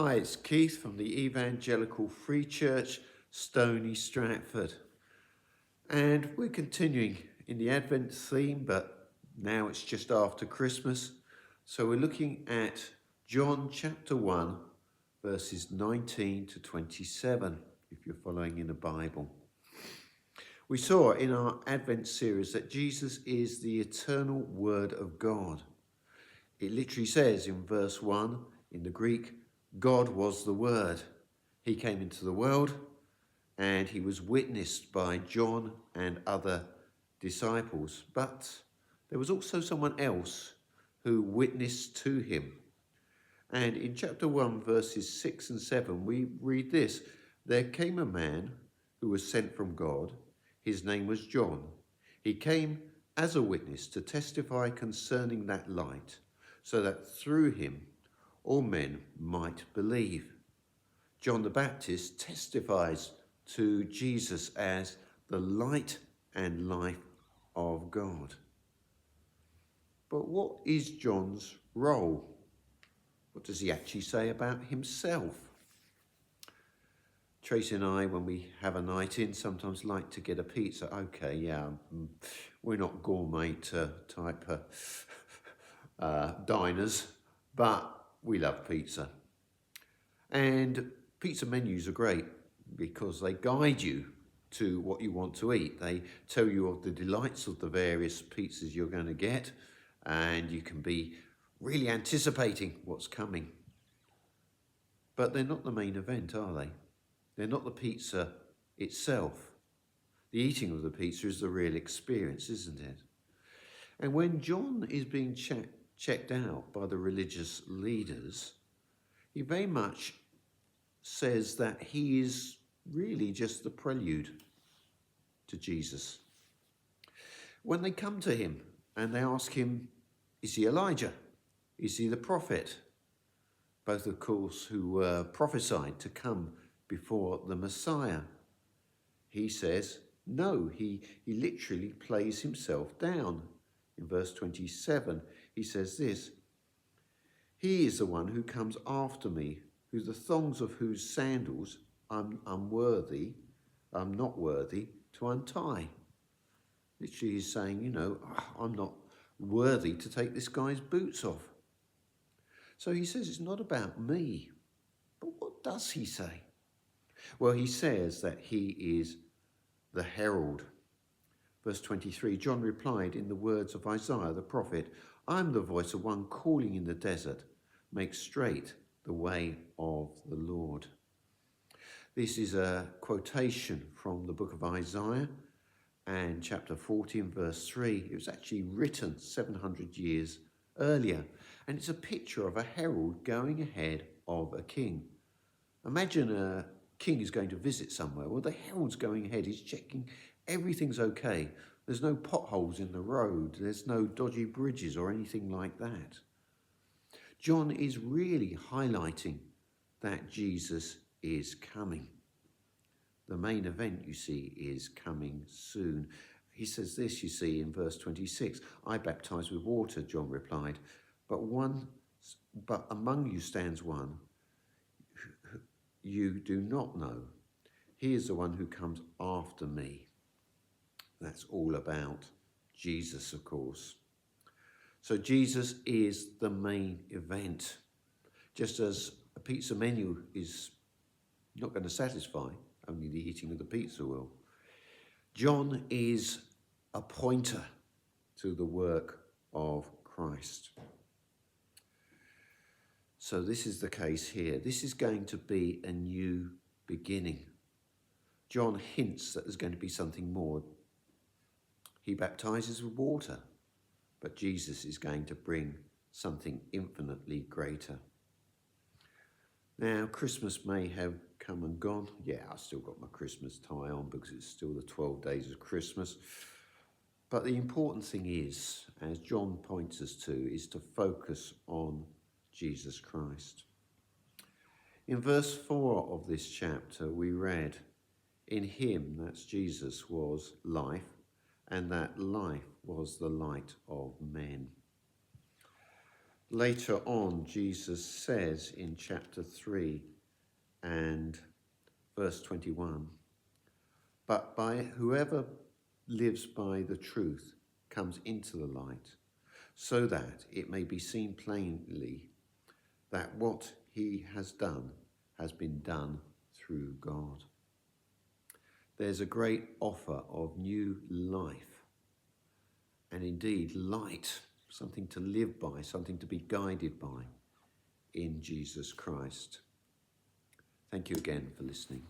Hi, it's Keith from the Evangelical Free Church, Stony Stratford. And we're continuing in the Advent theme, but now it's just after Christmas. So we're looking at John chapter 1, verses 19 to 27, if you're following in the Bible. We saw in our Advent series that Jesus is the eternal Word of God. It literally says in verse 1 in the Greek, God was the Word. He came into the world and he was witnessed by John and other disciples. But there was also someone else who witnessed to him. And in chapter 1, verses 6 and 7, we read this. There came a man who was sent from God. His name was John. He came as a witness to testify concerning that light, so that through him all men might believe. John the Baptist testifies to Jesus as the light and life of God. But what is John's role? What does he actually say about himself? Tracy and I, when we have a night in, sometimes like to get a pizza. Okay, yeah, we're not gourmet type diners, but we love pizza. And pizza menus are great because they guide you to what you want to eat. They tell you of the delights of the various pizzas you're going to get, and you can be really anticipating what's coming. But they're not the main event, are they? They're not the pizza itself. The eating of the pizza is the real experience, isn't it? And when John is being checked out by the religious leaders, he very much says that he is really just the prelude to Jesus. When they come to him and they ask him, is he Elijah? Is he the prophet? Both, of course, who were prophesied to come before the Messiah. He says, no, he literally plays himself down. In verse 27, he says this, he is the one who comes after me, who the thongs of whose sandals I'm not worthy to untie. Literally he's saying, I'm not worthy to take this guy's boots off. So he says it's not about me. But what does he say? Well, he says that he is the herald. Verse 23, John replied in the words of Isaiah the prophet, I'm the voice of one calling in the desert, make straight the way of the Lord. This is a quotation from the book of Isaiah and chapter 14, verse 3. It was actually written 700 years earlier, and it's a picture of a herald going ahead of a king. Imagine a king is going to visit somewhere. Well, the herald's going ahead. He's checking everything's okay. There's no potholes in the road. There's no dodgy bridges or anything like that. John is really highlighting that Jesus is coming. The main event, you see, is coming soon. He says this, you see, in verse 26. I baptize with water, John replied, but among you stands one you do not know. He is the one who comes after me. That's all about Jesus, of course. So Jesus is the main event. Just as a pizza menu is not going to satisfy, only the eating of the pizza will. John is a pointer to the work of Christ. So this is the case here. This is going to be a new beginning. John hints that there's going to be something more. He baptizes with water, but Jesus is going to bring something infinitely greater. Now, Christmas may have come and gone. Yeah, I've still got my Christmas tie on because it's still the 12 days of Christmas. But the important thing is, as John points us to, is to focus on Jesus Christ. In verse 4 of this chapter, we read, in him, that's Jesus, was life, and that life was the light of men. Later on, Jesus says in chapter 3 and verse 21, but by whoever lives by the truth comes into the light, so that it may be seen plainly that what he has done has been done through God. There's a great offer of new life, and indeed light, something to live by, something to be guided by in Jesus Christ. Thank you again for listening.